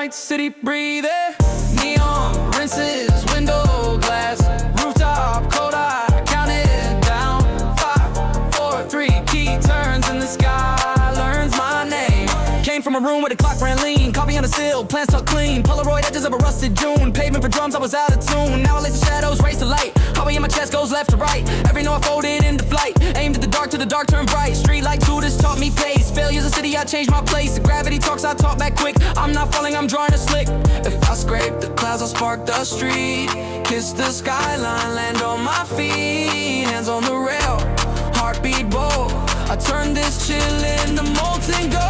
night, city breathing. Neon, rinses, window glass, rooftop, cold eye, count it down. 5, 4, 3, key turns in the sky, learns my name. Came from a room where the clock ran lean, coffee on the sill, plants tucked clean, Polaroid edges of a rusted June, pavement for drums, I was out of tune. Now I lace the shadows, race the light, hallway in my chest goes left to right. Every note I folded into flight, aimed at the dark till the dark turned bright. Street light tutors taught me pace, failures of city, I changed my place. The gravity talks, I talk back quick, I'm not falling, I'm drawing a slick. If I scrape the clouds, I'll spark the street, kiss the skyline, land on my feet, hands on the rail, heartbeat bold. I turn this chill into molten gold.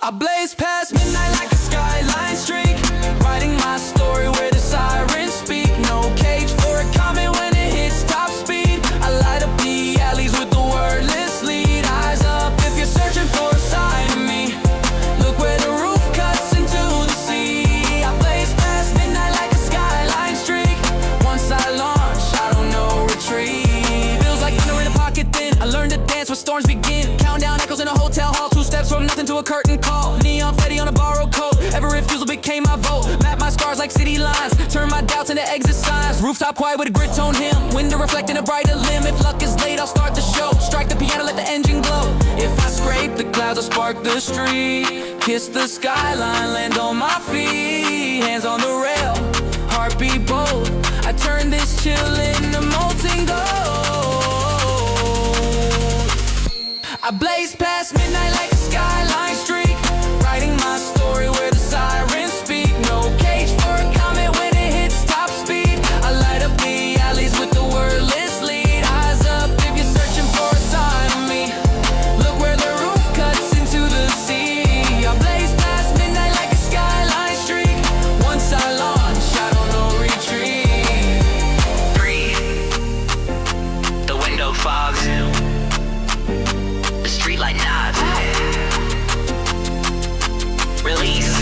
I blaze past midnight like a Skyline Streak, writing my story where the sirens speak. No cage for a comet when it hits top speed. I light up the alleys with the wordless lead. Eyes up if you're searching for a sign of me. Look where the roof cuts into the sea. I blaze past midnight like a Skyline Streak. Once I launch, I don't know retreat. Feels like thunder in a pocket thin. I learned to dance when storms begin. Countdown echoes in a hotel hall. 2 steps from nothing to a curtain call. Neon fetty on a borrowed coat. Ever refusal became my vote. Map my scars like city lines. Turn my doubts into exit signs. Rooftop quiet with a grit tone hymn. Window reflecting a brighter limb. If luck is late, I'll start the show. Strike the piano, let the engine glow. If I scrape the clouds, I'll spark the street. Kiss the skyline, land on my feet. Hands on the rail, heartbeat bold. I turn this chill into molten gold. I blaze past midnight like a Skyline Streak, writing my story where the sirens speak. No cage for a comet when it hits top speed. I light up the alleys with the wordless lead. Eyes up if you're searching for a sign of me. Look where the roof cuts into the sea. I blaze past midnight like a Skyline Streak. Once I launch, I don't know retreat. Breathe. The window fogs. The street light nods. Release.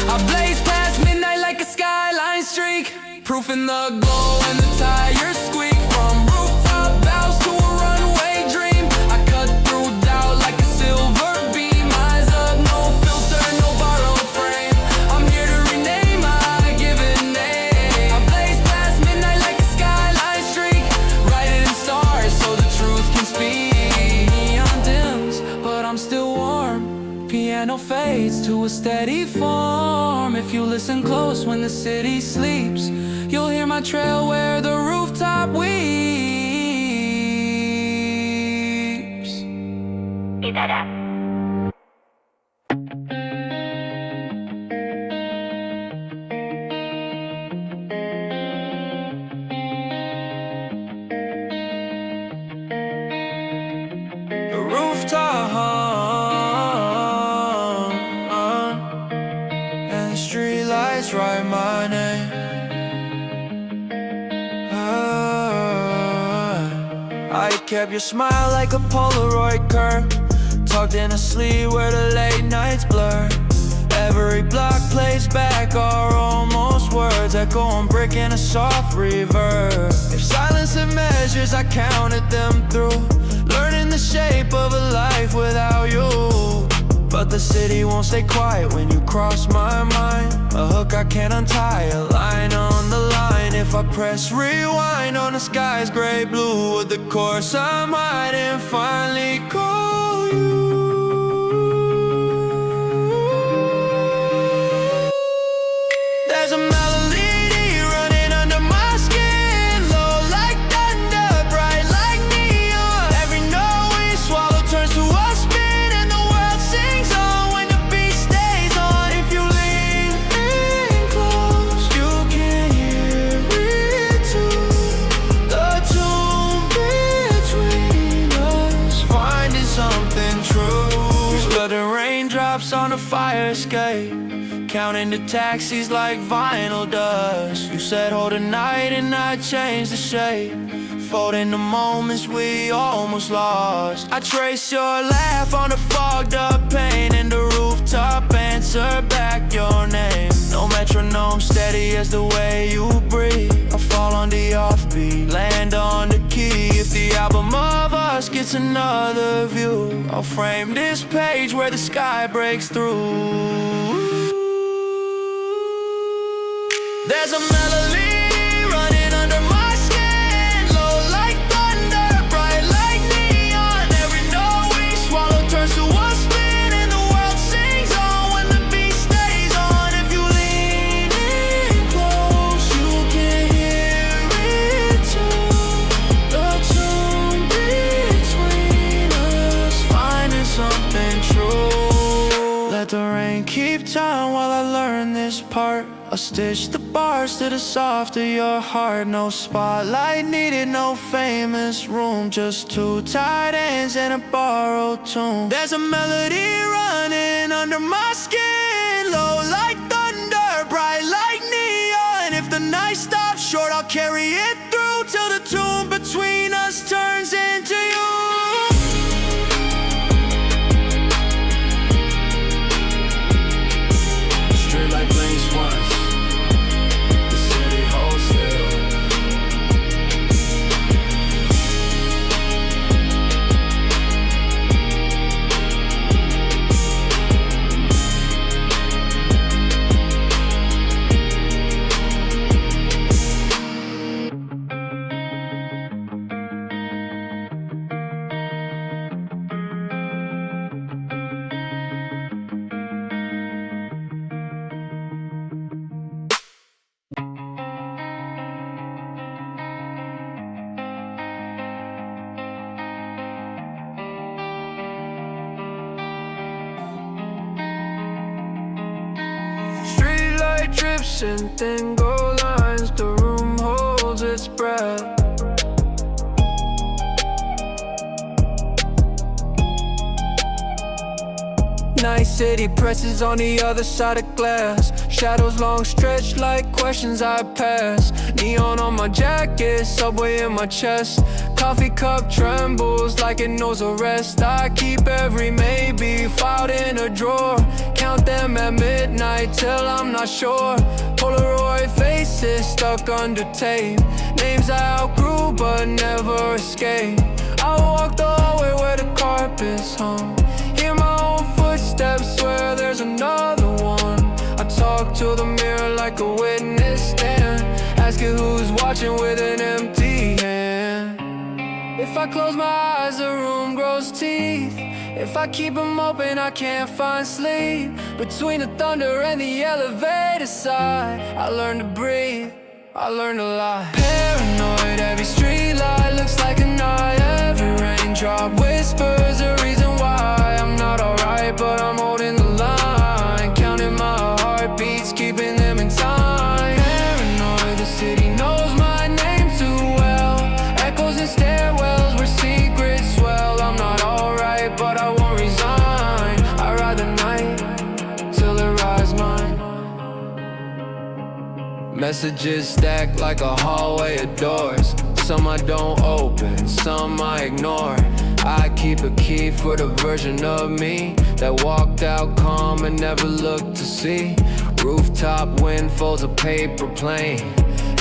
I blaze past midnight like a Skyline Streak, proof in the glow and the tires squeak. From rooftop vows to a runway dream, I cut through doubt like a silver beam. Eyes up, no filter, no borrowed frame. I'm here to rename my given name. I blaze past midnight like a Skyline Streak, write it in stars so the truth can speak. Neon dims, but I'm still warm. Piano fades to a steady form. If you listen close when the city sleeps, you'll hear my trail where the rooftop weeps. Eat that up. The rooftop and the street lights write my name. I kept your smile like a Polaroid curve, tucked in a sleeve where the late nights blur. Every block plays back our almost words, echoing brick in a soft reverb. If silence had measures, I counted them through, learning the shape of a life without you. But the city won't stay quiet when you cross my mind. A hook I can't untie, a line on the line. If I press rewind on the sky's gray blue, with the course I might and finally call you. There's a melody running under my skin, low like thunder, bright like neon. Every note we swallow turns to a spin, and the world sings on when the beat stays on. If you lean in close, you can hear it too. The tune between us, finding something true. Sputtering raindrops on the fire escape, counting the taxis like vinyl does. You said hold a night and I changed the shape, folding the moments we almost lost. I trace your laugh on the fogged up pain, and the rooftop answer back your name. No metronome, steady as the way you breathe. I fall on the offbeat, land on the key. If the album of us gets it's another view. I'll frame this page where the sky breaks through. There's a melody running under my skin, low like thunder, bright like neon. Every note we swallow turns to a spin, and the world sings on when the beat stays on. If you lean in close, you can hear it too. The tune between us, finding something true. Let the rain keep time while I learn this part. I'll stitch the bars to the soft of your heart. No spotlight needed, no famous room, just two tight ends and a borrowed tune. There's a melody running under my skin, low like thunder, bright like neon. If the night stops short, I'll carry it through till the tune between us turns into you. Straight like blank swans. Drips and thin gold lines, the room holds its breath. Night city presses on the other side of glass. Shadows long stretched like questions I pass. Neon on my jacket, subway in my chest. Coffee cup trembles like it knows a rest. I keep every maybe filed in a drawer. Count them at midnight till I'm not sure. Polaroid faces stuck under tape. Names I outgrew but never escaped. I walk the hallway where the carpet's hung. Hear my own footsteps, swear there's another one. I talk to the mirror like a witness stand, asking who's watching with an empty hand. If I close my eyes, the room grows teeth. If I keep them open, I can't find sleep. Between the thunder and the elevator side, I learn to breathe, I learn to lie. Paranoid, every street light looks like a eye. Every raindrop whispers a reason why I'm not alright, but I'm holding the line. Counting my heartbeats, keeping them in time. Paranoid, the city knows my name too well. Echoes and stairwells where secrets swell. I'm not alright, but I won't resign. I ride the night till it rides mine. Messages stacked like a hallway of doors. Some I don't open, some I ignore. I keep a key for the version of me that walked out calm and never looked to see. Rooftop wind folds a paper plane,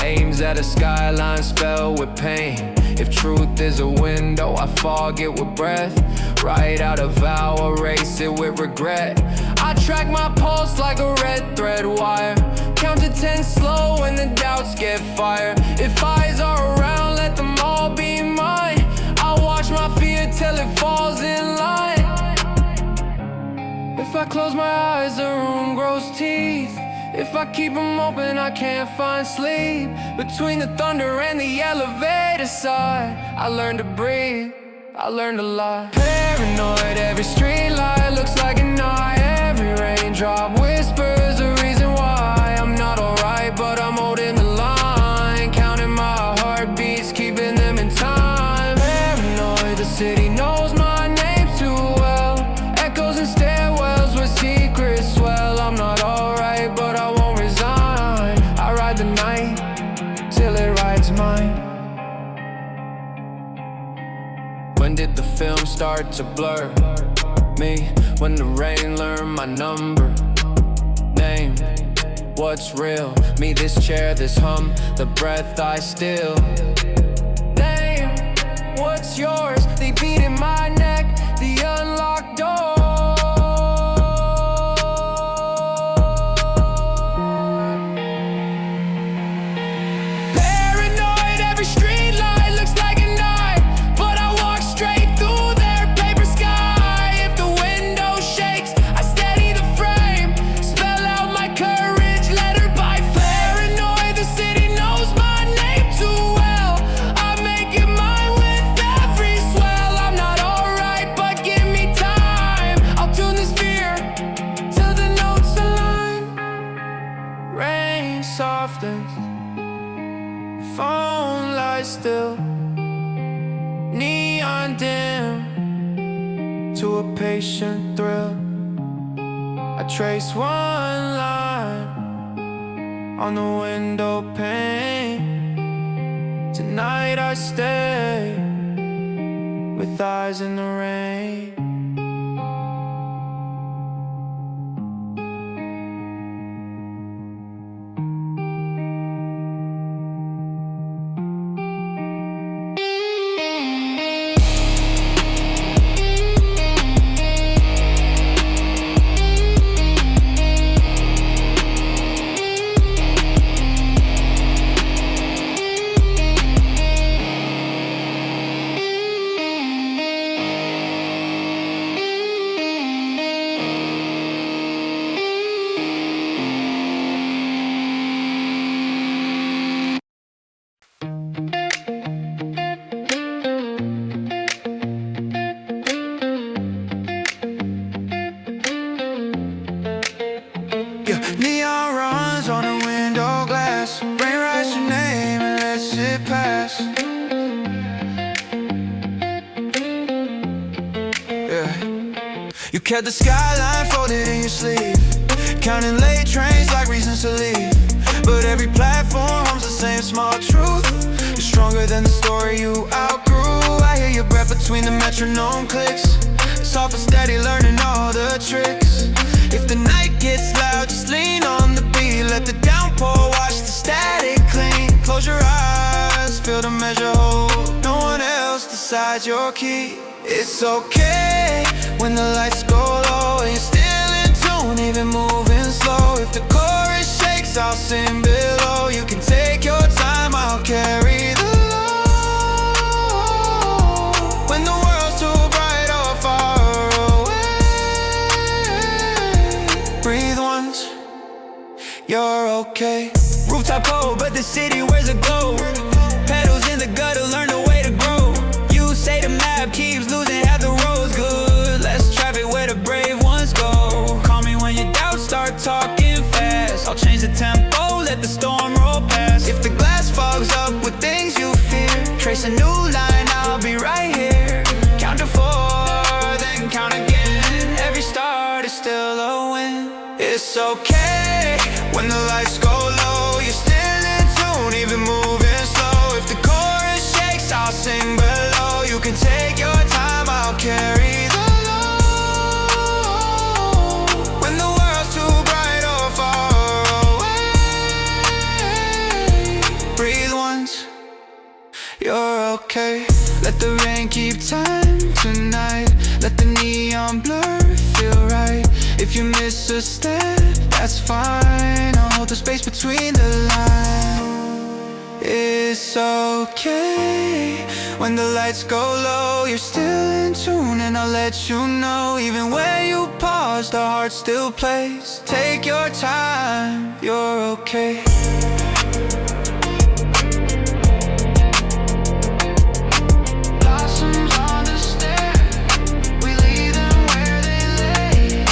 aims at a skyline spelled with pain. If truth is a window, I fog it with breath. Write out a vow, erase it with regret. I track my pulse like a red thread wire. Count to 10 slow when the doubts get fired. If eyes are around, let them all be mine. I'll watch my fear till it falls in line. If I close my eyes, the room grows teeth. If I keep them open, I can't find sleep. Between the thunder and the elevator side, I learn to breathe, I learn to lie. Paranoid, every street light looks like an eye. Every raindrop whispers a reason why I'm not alright, but I'm holding the line. Counting my heartbeats, keeping them in time. Paranoid, the city knows my name too well. Echoes and stairwells where secrets swell. I'm not alright, but I won't resign. I ride the night till it rides mine. When did the film start to blur me? When the rain learned my number, name, what's real? Me, this chair, this hum, the breath I steal. Name, what's yours? They beat in my neck, the unlocked door. Paranoid, every street light looks like a knife, but I walk straight through their paper sky. If the window shakes, I steady the frame, spell out my courage, letter by paranoid. The city knows my name too well. I make it mine with every swell. I'm not alright, but give me time. I'll tune this fear till the notes align. Rain softens, phone lights still, neon dim to a patient thrill. I trace one line on the window pane. Tonight I stay with eyes in the rain. Neon runs on the window glass, rain writes your name and lets it pass. Yeah. You kept the skyline folded in your sleeve, counting late trains like reasons to leave. But every platform hums the same small truth: you're stronger than the story you outgrew. I hear your breath between the metronome clicks, soft and steady, learning all the tricks. If the night gets loud, just lean on the beat, let the downpour wash the static clean. Close your eyes, feel the measure hold, no one else decides your key. It's okay when the lights go low and you're still in tune, even moving slow. If the chorus shakes, I'll sing below. You can take your time, I'll carry the load. When the world's too bright or far away, breathe once, you're okay. Rooftop cold, but the city wears a glow. Pedals in the gutter, learn the way to grow. You say the map keeps losing half the roads. Good, less traffic where the brave ones go. Call me when your doubts start talking fast. I'll change the tempo, let the storm roll past. If the glass fogs up with things you fear, trace a new line, I'll be right here. Count to 4, then count again. Every start is still a win. It's okay when the lights go low, you're still in tune, even moving slow. If the chorus shakes, I'll sing below. You can take your time, I'll carry the load. When the world's too bright or far away, breathe once, you're okay. Let the rain keep time tonight, let the neon blur feel right. If you miss a step, that's fine, I'll hold the space between the lines. It's okay when the lights go low, you're still in tune, and I'll let you know. Even when you pause, the heart still plays. Take your time, you're okay. Blossoms on the stair, we leave them where they lay.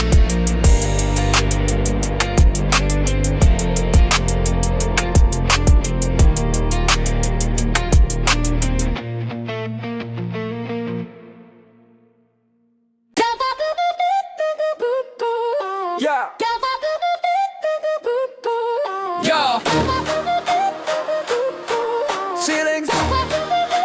Yeah. Yo. Ceilings,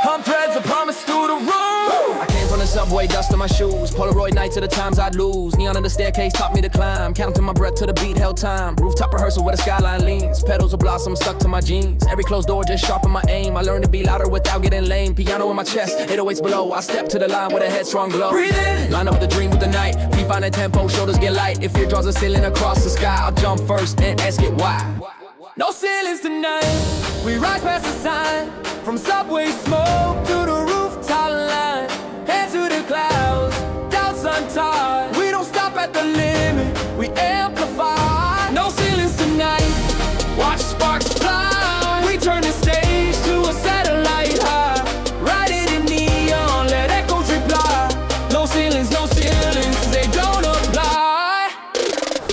hum threads, I promise through the roof. I came from the subway Polaroid dust on my shoes, Polaroid nights of the times I'd lose. Neon on the staircase taught me to climb, counting my breath to the beat held time. Rooftop rehearsal where the skyline leans, petals of blossom stuck to my jeans. Every closed door just sharpen my aim. I learned to be louder without getting lame. Piano in my chest, 808s below. I step to the line with a headstrong glow. Breathe in, line up the dream with the night. Feet find a tempo, shoulders get light. If fear draws a ceiling across the sky, I'll jump first and ask it why. No ceilings tonight, we rise past the sign. From subway smoke to the rooftop line. Hands to the clouds, doubts untied. We don't stop at the limit, we amplify. No ceilings tonight, watch sparks fly. We turn the stage to a satellite high. Write it in neon, let echoes reply. No ceilings, they don't apply.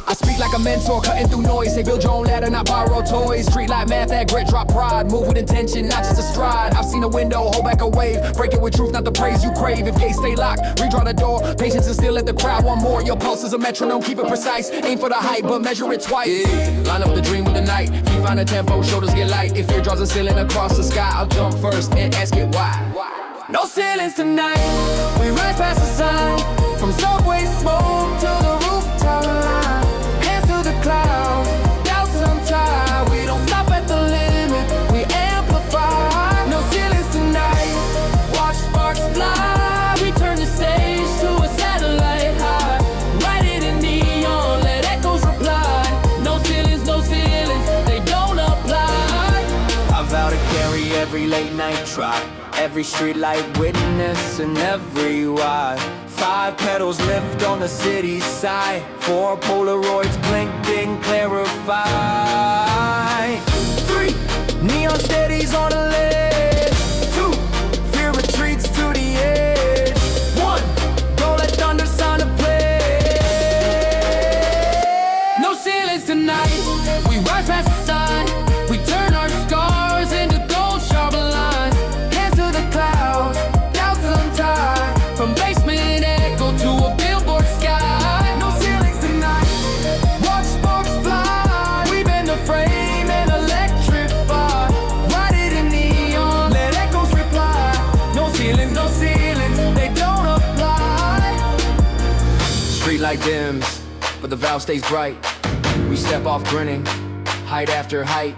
I speak like a mentor, cutting through noise. Say build your own ladder, not borrow toys. Street like math, that grit, drop pride. Move with intention, not just a stride. I've seen a window, hold back a wave. Break it with truth, not the praise you crave. If gates stay locked, redraw the door. Patience and still let the crowd want more. Your pulse is a metronome, keep it precise. Aim for the height, but measure it twice. Yeah. Line up the dream with the night. Feet find a tempo, shoulders get light. If fear draws a ceiling across the sky, I'll jump first and ask it why. No ceilings tonight, we rise past the sign. From subway smoke to the rooftop line. Hands to the clouds, doubts untied. We don't stop at the limit, we amplify. No ceilings tonight, watch sparks fly. We turn the stage to a satellite high. Write it in neon, let echoes reply. No ceilings, they don't apply. I vow to carry every late night try. Every street light witness and every why. 5 petals lift on the city side. 4 Polaroids blink, then clarify. 3 neon steadies on the ledge. 2 fear retreats to the edge. 1 don't let thunder sound a pledge. No ceilings tonight, we rise past the sun. We turn our scars into gold sharp lines. Hands to the clouds, doubts untied. From basement echo to a billboard sky. No ceilings tonight, watch sparks fly. We bend the frame and electrify. Write it in neon, let echoes reply. No ceilings, they don't apply. Street light dims, but the valve stays bright. We step off grinning, height after height.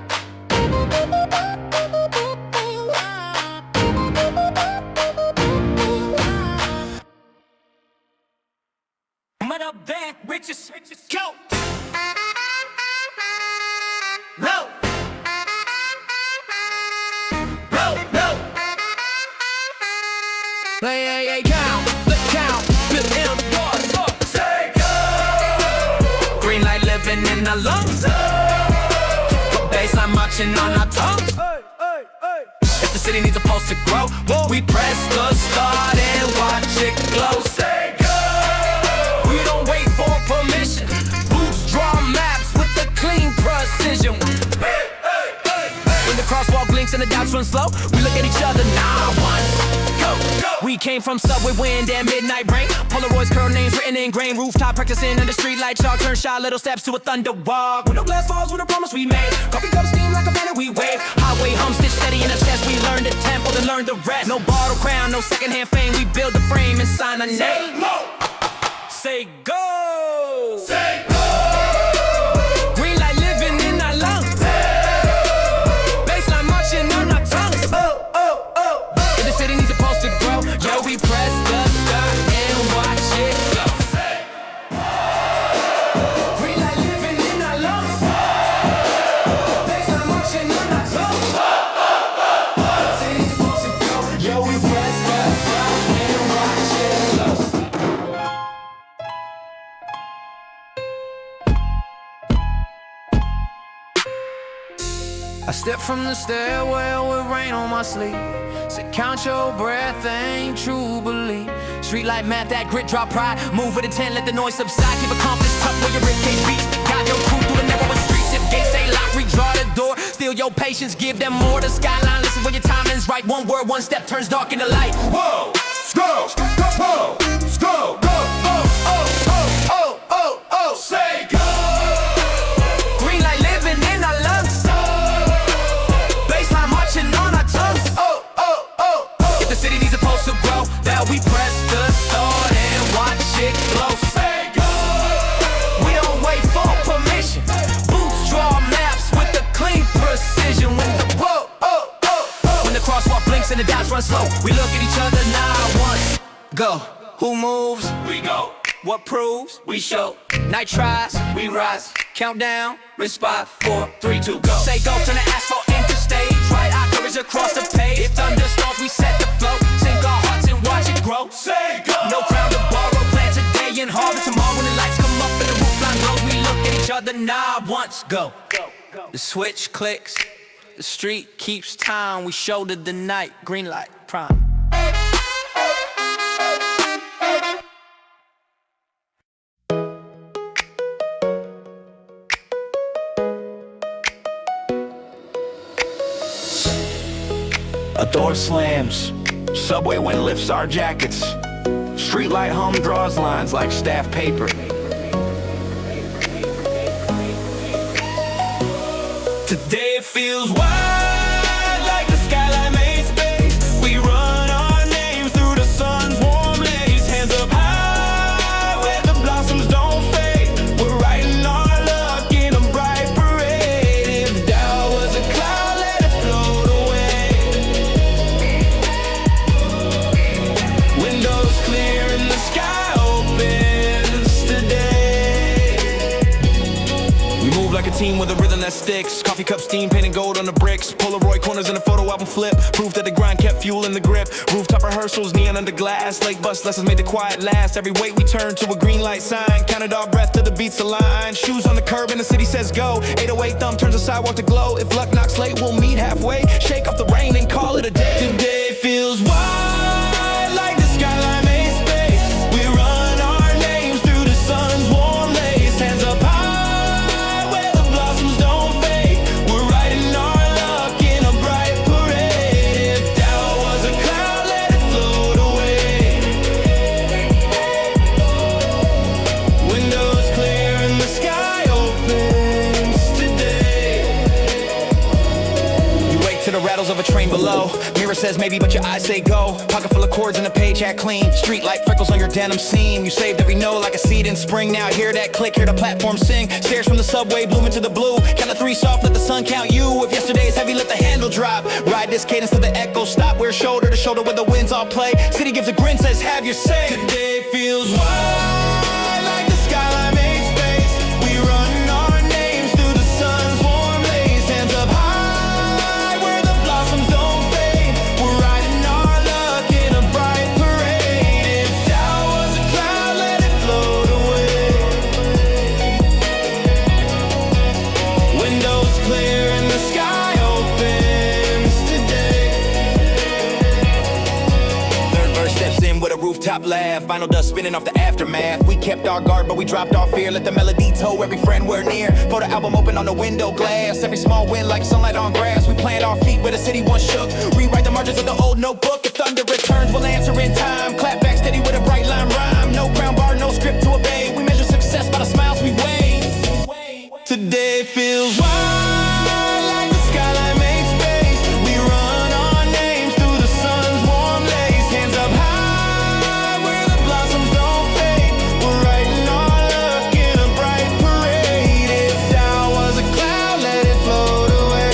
Up there, riches, go! Low! Low, low! Hey, count, let's count, flip in the bars, say go! Green light living in our lungs, baseline marching on our tongues. If the city needs a pulse to grow, we press the start and watch it glow, say go! We don't wait for permission. Boots draw maps with the clean precision. When the crosswalk blinks and the doubts run slow, we look at each other, nah, once, go, go. We came from subway wind and midnight rain. Polaroids, curl names written in grain. Rooftop practicing under street light chalk. Turn shy little steps to a thunder walk. Window glass falls with a promise we made. Coffee cup steam like a banner we wave. Highway hum stitch steady in the chest. We learn the tempo, then learn the rest. No borrowed crown, no secondhand fame. We build the frame and sign a name. Say go! Say go! Green light living in our lungs. Baseline marching on our tongues. If the city needs a pulse to grow, yo, we press the start and watch it go. Green light living in our lungs. Baseline marching on our tongues. The city needs a pulse to grow, yo, we press the start and watch it go. I step from the stairwell with rain on my sleeve. Say count your breath, ain't true belief. Street light math, that grit, drop pride. Move with a 10, let the noise subside. Keep a compass tucked where your ribcage beats. Guide your crew through the narrow streets. If gates stay locked, redraw the door. Steal your patience, give them more. The skyline, listen when your timing's right. One word, one step turns dark into light. Whoa, go, whoa, go, go, oh, oh, oh, oh, oh, oh, say go. Green light living in our lungs. Baseline marching on our tongues. Oh, oh, oh, oh. If the city needs a pulse to grow, that we press the start. and the dots run slow. We look at each other now once. Go. Who moves? We go. What proves? We show. Night tries, we rise. Countdown, wrist spot, 4, 3, 2, go. Say go, turn the asphalt into stage. Right eye coverage across the page. If thunderstorms, we set the flow. Sink our hearts and watch it grow. Say go. No crown to borrow. Plan today and harvest tomorrow when the lights come up and the roof line glows. We look at each other now once. Go. The switch clicks. The street keeps time. We shouldered the night. Green light, prime. A door slams, subway wind lifts our jackets. Streetlight hum draws lines like staff paper. Today it feels wide like the skyline made space. We run our names through the sun's warm lace. Hands up high where the blossoms don't fade. We're writing our luck in a bright parade. If doubt was a cloud, let it float away. Windows clear and the sky opens today. We move like a team with a rhythm that sticks. Coffee cup steam, painted gold on the bricks. Polaroid corners in a photo album flip. Proof that the grind kept fuel in the grip. Rooftop rehearsals, neon under glass. Lake bus lessons made the quiet last. Every weight we turned to a green light sign. Counted our breath to the beats align. Shoes on the curb and the city says go. 808 thumb turns the sidewalk to glow. If luck knocks late, we'll meet halfway. Shake off the rain and call it a day. Today feels wide like the skyline made space. We run our names through the sun's warm lace. Hands up high where the blossoms don't fade. We're writing our luck in a bright parade. If doubt was a cloud, let it float away. Windows clear and the sky opens today. You wake to the rattles of a train below. Mirror says maybe, but your eyes say go. Pocket full of cords and a page hat clean. Street light freckles on your denim seam. You saved every note like a seed in spring. Now hear that click, hear the platform sing. Stairs from the subway bloom into the blue. Count to 3 soft, let the sun count you. If yesterday is heavy, let the handle drop. Ride this cadence till the echo stop. We're shoulder to shoulder where the winds all play. City gives a grin, says have your say. Today feels wide like the skyline made space. We run our names through the sun's warm lace. Hands up high where the blossoms don't fade. We're riding our luck in a bright parade. If doubt was a cloud, let it float away. Windows clear and the sky opens today. Third verse steps in with a rooftop laugh. Vinyl dust spinning off the aftermath. We kept our guard, but we dropped our fear. Let the melody tow every friend we're near. Photo album open on the window glass. Every small wind like sunlight on grass. We plant our feet where the city once shook. Rewrite the margins of the old notebook. If thunder returns, we'll answer in time. Clap back steady with a bright line rhyme. No crown bar, no script to obey. We measure success by the smiles we wave. Today feels wide like the skyline made space. We run our names through the sun's warm lace. Hands up high where the blossoms don't fade. We're writing our luck in a bright parade. If doubt was a cloud, let it float away.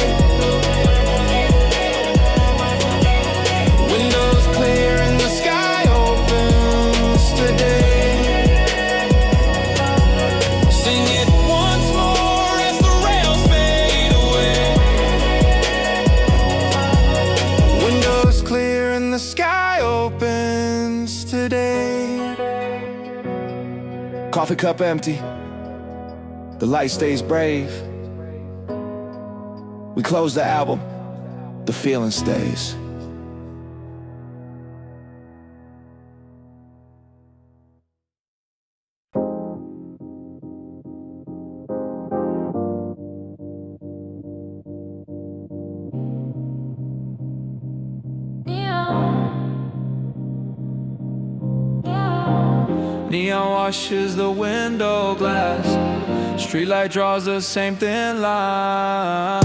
Windows clear and the sky opens today. Sing it once more as the rails fade away. Windows clear and the sky opens today. Coffee cup empty. The light stays brave. We close the album. The feeling stays. Neon washes the window glass. Streetlight draws the same thin line.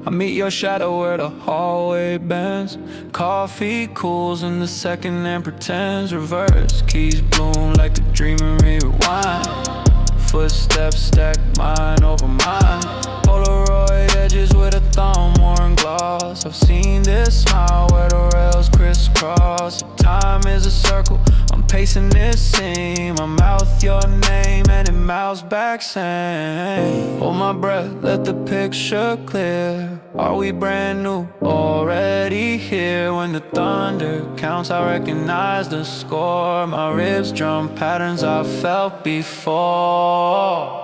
I meet your shadow where the hallway bends. Coffee cools in the second and pretends. Reverse keys bloom like a dream and rewind. steps, stack mine over mine. Polaroid edges with a thumb, worn gloss. I've seen this smile where the rails crisscross. Time is a circle, I'm pacing this seam. I mouth your name and it mouths back saying, hold my breath, let the picture clear. Are we brand new, already here? When the thunder counts, I recognize the score. My ribs drum patterns I felt before.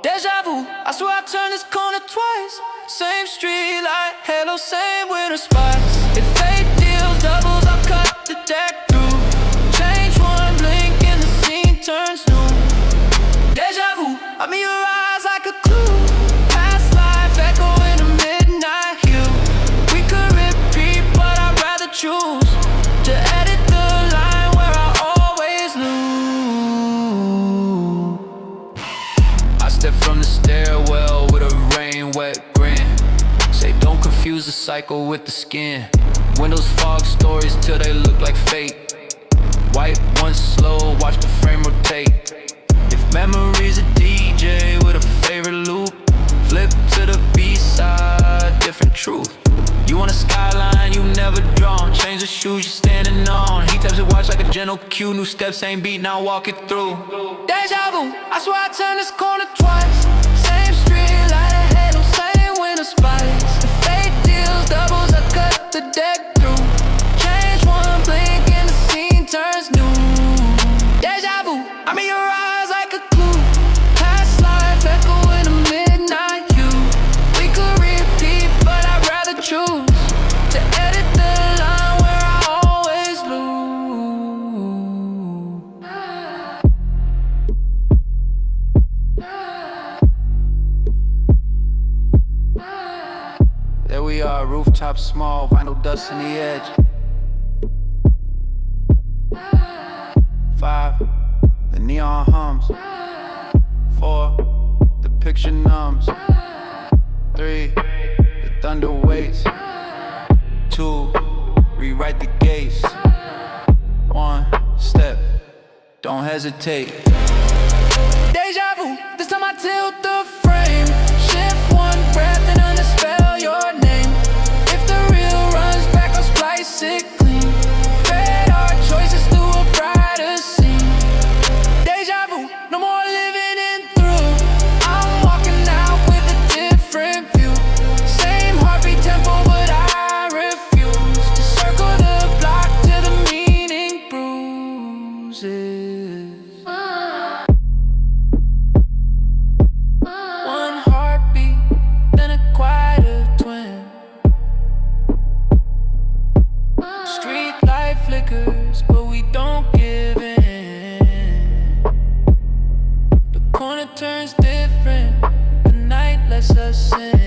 Deja vu, I swear I turned this corner twice. Same street light, halo, same winter spots. If fate deals doubles, I'll cut the deck through. Change one blink and the scene turns new. Deja vu, I'm in your eyes like a clue. Past life echo in a midnight hue. We could repeat, but I'd rather choose to edit the line where I always lose. I step from the stairwell with a rain-wet grin. Say don't confuse the cycle with the skin. Windows fog stories till they look like fate. Wipe one slow, watch the frame rotate. If memory's a DJ with a favorite loop, flip to the B-side, different truth. You want a skyline you never drawn. Change the shoes you're standing on. He taps the watch like a gentle cue. New steps ain't beat, now walk it through. Deja vu, I swear I turned this corner twice. Same street, light a halo, same winter spots. The fate deals doubles, I cut the deck through. Change one blink and the scene turns new. Deja vu, I'm in your eyes like a clue. Past life echo in a midnight hue. We could repeat, but I'd rather choose to edit the line where I always lose. There we are, rooftop small, vinyl dust in the edge. 5, the neon hums. 4, the picture numbs. 3, the thunder waits. 2, rewrite the gates. 1 step, don't hesitate. Deja vu, this time I tilt the frame. Shift one breath and underspell your name. If the real runs back, I'll splice it clean. Thread our choices through a brighter scene. Deja vu, no more living in through. I'm walking out with a different view. Same heartbeat tempo, but I refuse to circle the block till the meaning bruises. One heartbeat, then a quieter twin. Street light flickers, but we don't give in. The corner turns different, the night lets us in.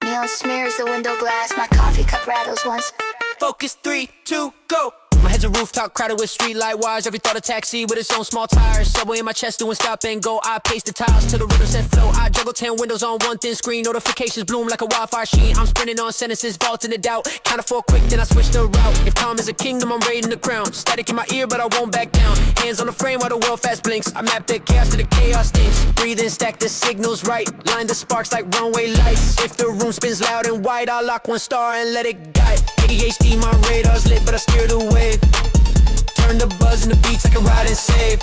Neon smears the window glass, my coffee cup rattles once. Focus, 3, 2, go. My head's a rooftop crowded with street light wires. Every thought a taxi with its own small tires. Subway in my chest doing stop and go. I pace the tiles till the rhythm set flow. I juggle 10 windows on one thin screen. Notifications bloom like a wildfire sheen. I'm sprinting on sentences, vaulting the doubt. Count to 4 quick, then I switch the route. If calm is a kingdom, I'm raiding the crown. Static in my ear, but I won't back down. Hands on the frame while the world fast blinks. I map the chaos to the chaos thinks. Breathe in, stack the signals right. Line the sparks like runway lights. If the room spins loud and white, I'll lock one star and let it guide. ADHD, my radar's lit, but I steer the wave. Turn the button. and save.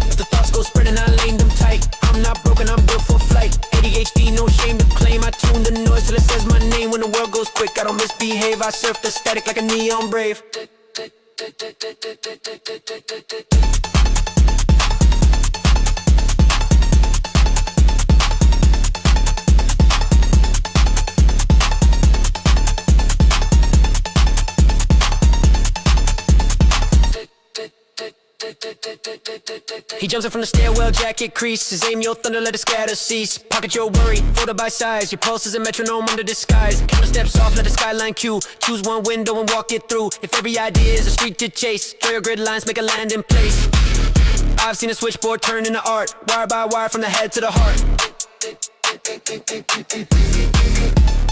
If the thoughts go spreading, I lane them tight. I'm not broken, I'm built for flight. ADHD, no shame to claim. I tune the noise till it says my name. When the world goes quick, I don't misbehave. I surf the static like a neon brave. He jumps in from the stairwell, jacket crease. His aim, your thunder, let it scatter cease. Pocket your worry, folded by size. Your pulse is a metronome under disguise. Counter steps off, let the skyline cue. Choose one window and walk it through. If every idea is a street to chase, draw your grid lines, make a land in place. I've seen a switchboard turn into art, wire by wire from the head to the heart.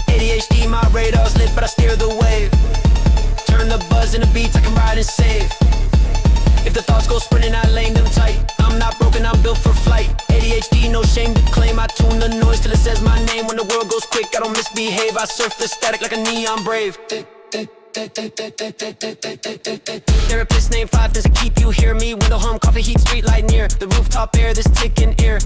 ADHD, my radar's lit, but I steer the wave. Turn the buzz into beats, I can ride and save. If the thoughts go sprinting, I lane them tight. I'm not broken, I'm built for flight. ADHD, no shame to claim. I tune the noise till it says my name. When the world goes quick, I don't misbehave. I surf the static like a neon brave. Therapist named 5 things to keep you hear me. Window hum, coffee, heat, street light near. The rooftop air, this ticking ear.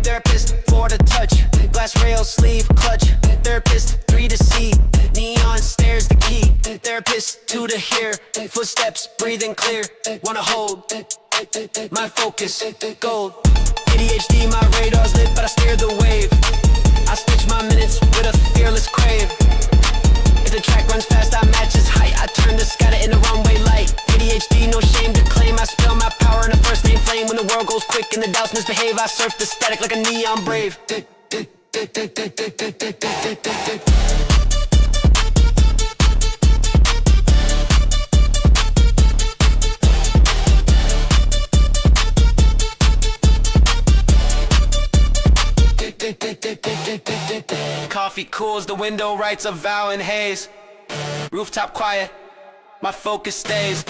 Therapist 4 to touch. Glass rail, sleeve, clutch. Therapist 3 to see. Neon stairs, the key. Therapist 2 to hear. Footsteps, breathing clear. Wanna hold my focus, gold. ADHD, my radar's lit, but I steer the wave. I stitch my minutes with a fearless crave. If the track runs fast, I match its height. I turn the scatter into runway light. ADHD, no shame to claim. I spell my power in a first name flame. When the world goes quick and the doubts misbehave, I surf the static like a neon brave. Coffee cools, the window writes a vow in haze. Rooftop quiet, my focus stays.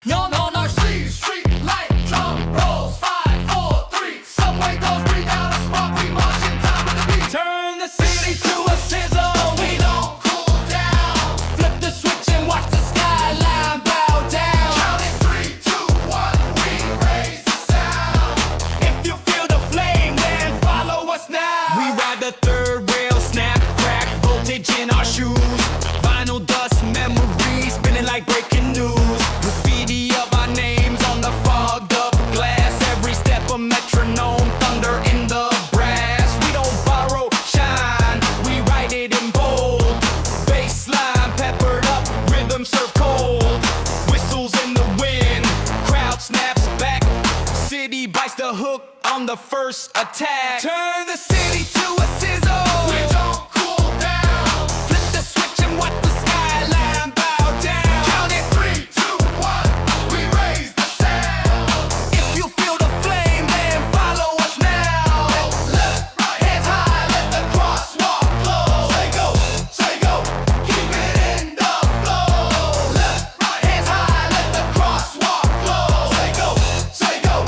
Young on our street, light drum rolls, 5, 4, 3. Subway doors breathe out a spark, we march in time with the beat. Turn the city to a sizzle, we don't cool down. Flip the switch and watch the skyline bow down. Count it 3, 2, 1, we raise the sound. If you feel the flame, then follow us now. We ride the third rail, snap, crack, voltage in our shoes. Vinyl dust, memories, spinning like breaking news. Graffiti of our names on the fogged up glass. Every step a metronome, thunder in the brass. We don't borrow shine, we write it in bold. Bassline peppered up, rhythm serve cold. Whistles in the wind, crowd snaps back. City bites the hook on the first attack. Turn the city to a sizzle, We don't cool down. flip the switch and watch the skyline bow down. Count it 3, 2, 1, we raise the sound. If you feel the flame, then follow us now. Left, right, hands high, let the crosswalk glow. Say go, keep it in the flow. Left, right, hands high, let the crosswalk glow. Say go,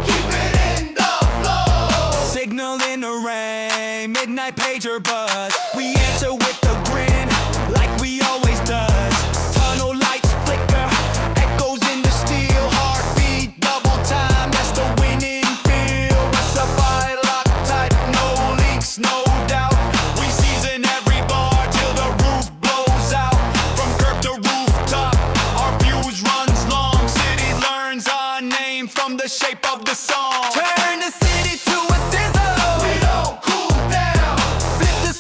keep it in the flow. Signal in the rain, midnight pager buzz. We answer with a grin, like we always does. Tunnel lights flicker, echoes in the steel. Heartbeat, double time, that's the winning feel. Rush up by lock tight, no leaks, no doubt. We season every bar till the roof blows out. From curb to rooftop, our fuse runs long. City learns our name from the shape of the song. Turn the city to a sizzle. We don't cool down. Flip the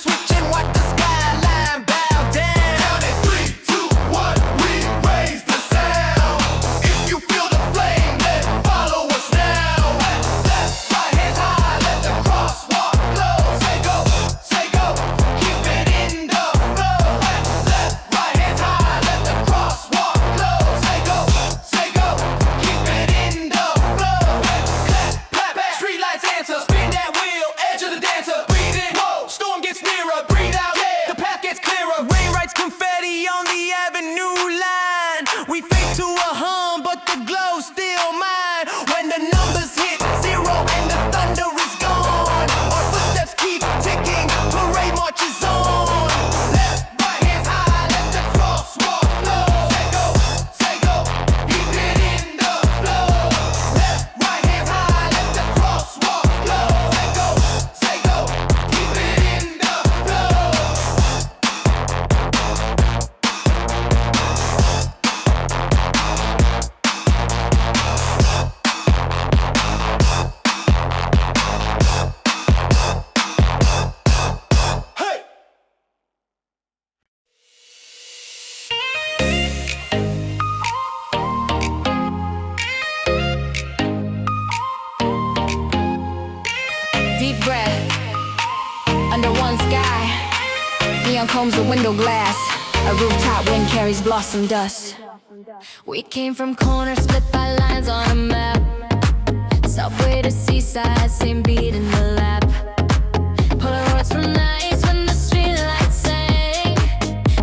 sun combs the window glass. A rooftop wind carries blossom dust. We came from corners split by lines on a map. Subway to seaside, same beat in the lap. Polaroids from nights when the streetlights sang.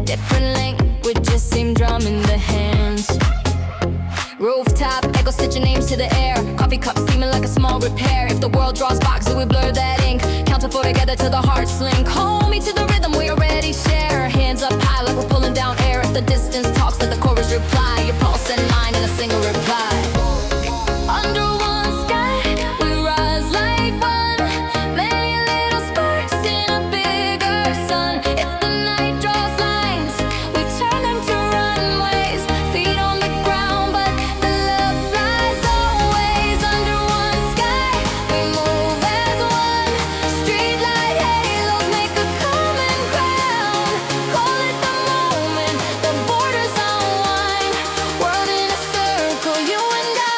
Different languages, same drum in the hands. Rooftop, echo stitching names to the air. Coffee cup steaming like a small repair. If the world draws boxes, we blur that ink. Count to four together till the hearts link. Hold me to the rhythm, we already share. Hands up high like we're pulling down air. If the distance talks, let the chorus reply. Your pulse and mine in a single reply. Under one sky, we rise like one. Many little sparks in a bigger sun. If the night draws lines, we turn them to runways. Feet on the ground, but the love flies always. Under one sky, we move as one. Streetlight halos make a common ground. Call it the moment, the borders unwind. World in a circle, you and I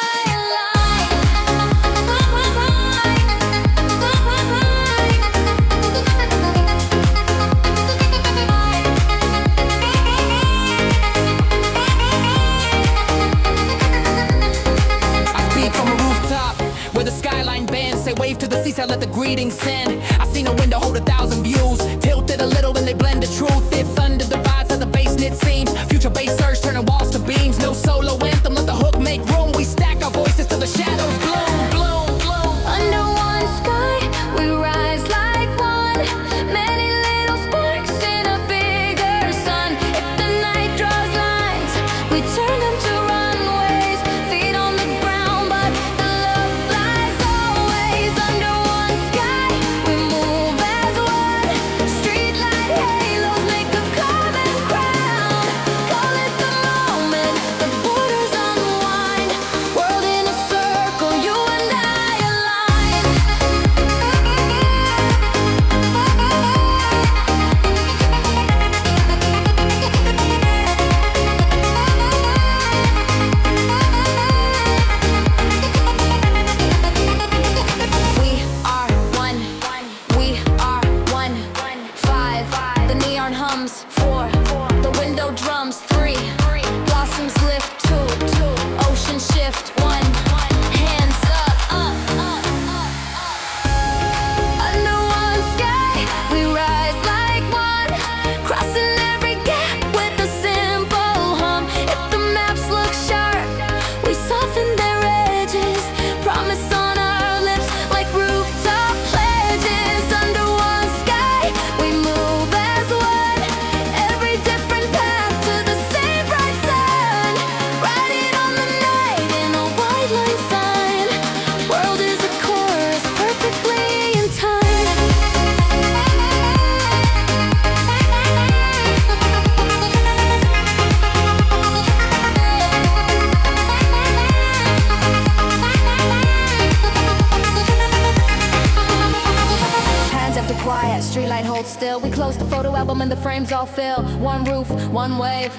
I speak from a rooftop where the skyline bends. Say wave to the seaside, let the greetings send. I seen a window hold 1,000 views. Tilted a little when they blend the truth. If thunder divides at the base knit seams. Future bass surge turning walls to beams. No solo anthem, let the hook make room. We stack our voices till the shadows bloom, bloom, bloom. Under one sky, we rise like one. Many little sparks in a bigger sun. If the night draws lines, we turn them to runways. Feet on the ground, but the love flies always. Under one sky, we move as one. Streetlight halos make a common ground. Call it the moment, the borders unwind. World in a circle, you and I align. We are one. We are one. Five. The neon hums. Four. The window drums. Three. Blossoms lift. Two. Ocean shift. One. Hands up. Under one sky, we rise like one. Crossing every gap with a simple hum. If the maps look sharp, we soften their edges. Promise on our lips like rooftop pledges. Under one sky, we move as one. Every different path to the same bright sun. Riding on the night in a white line sign. World is a chorus perfectly in time. Hands after quiet, streetlight holds still. We close the photo album and the frames all fill. One roof, one wave.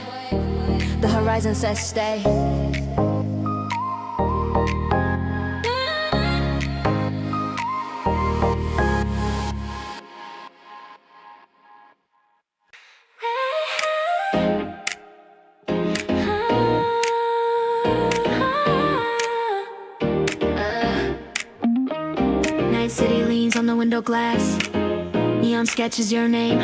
The horizon says stay. Night city leans on the window glass. Neon sketches your name.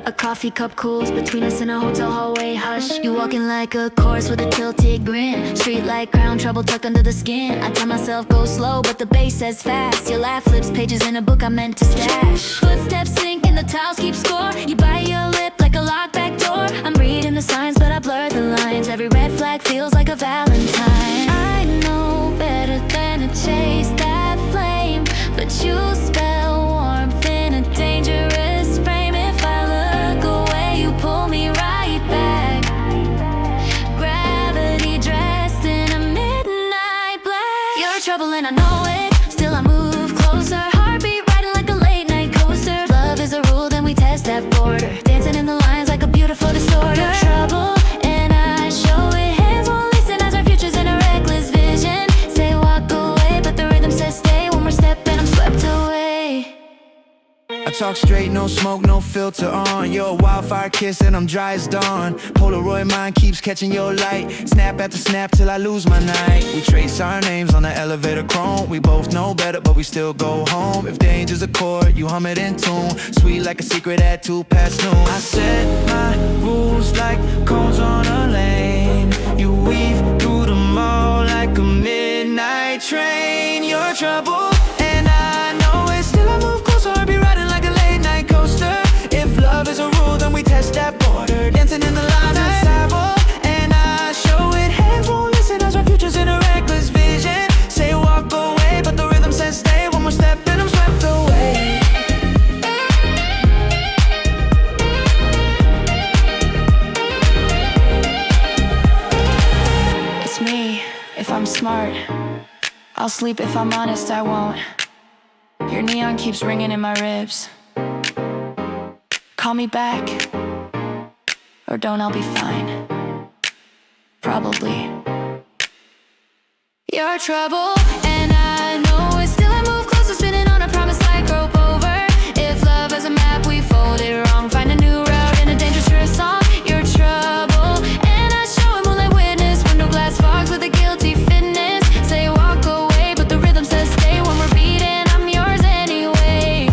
A coffee cup cools between us in a hotel hallway. Hush, you walking like a chorus with a tilted grin. Streetlight crown, trouble tucked under the skin. I tell myself go slow, but the bass says fast. Your laugh flips pages in a book I meant to stash. Footsteps sink and the tiles keep score. You bite your lip like a locked back door. I'm reading the signs, but I blur the lines. Every red flag feels like a Valentine. I know better than to chase that flame, but you spell warmth in a dangerous frame. If I look away, you pull me right back. Gravity dressed in a midnight black. You're trouble and I know it, still I move closer. Heartbeat riding like a late night coaster. Love is a rule, then we test that border. Dancing in the lines like a beautiful disorder. You're trouble and I show it. Hands won't listen as our future's in a talk straight, no smoke, no filter on. You're a wildfire kiss and I'm dry as dawn. Polaroid mind keeps catching your light. Snap after snap till I lose my night. We trace our names on the elevator chrome. We both know better but we still go home. If danger's a chord, you hum it in tune. Sweet like a secret at 2 past noon. I set my rules like cones on a lane. You weave through them all like a midnight train. You're trouble and I know it. Still I move closer, I'll be riding like a late night coaster. If love is a rule, then we test that border. Dancing in the lines unstable, and I show it. Hands won't listen as our future's in a reckless vision. Say walk away, but the rhythm says stay. One more step and I'm swept away. It's me, if I'm smart. I'll sleep if I'm honest, I won't. Your neon keeps ringing in my ribs. Call me back, or don't, I'll be fine. Probably. You're trouble, and I know it. Still I move closer, spinning on a promise like rope over. If love is a map, we fold it wrong. Find a new route in a dangerous song. You're trouble, and I show it. Moonlight witness, window glass fogs with a guilty fitness. Say walk away, but the rhythm says stay. When we're beating, I'm yours anyway.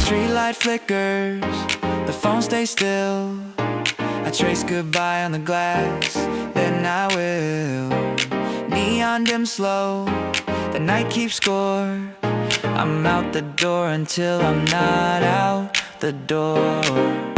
Streetlight flickers, the phone stays still. I trace goodbye on the glass, then I will. Neon dim slow, the night keeps score. I'm out the door until I'm not out the door.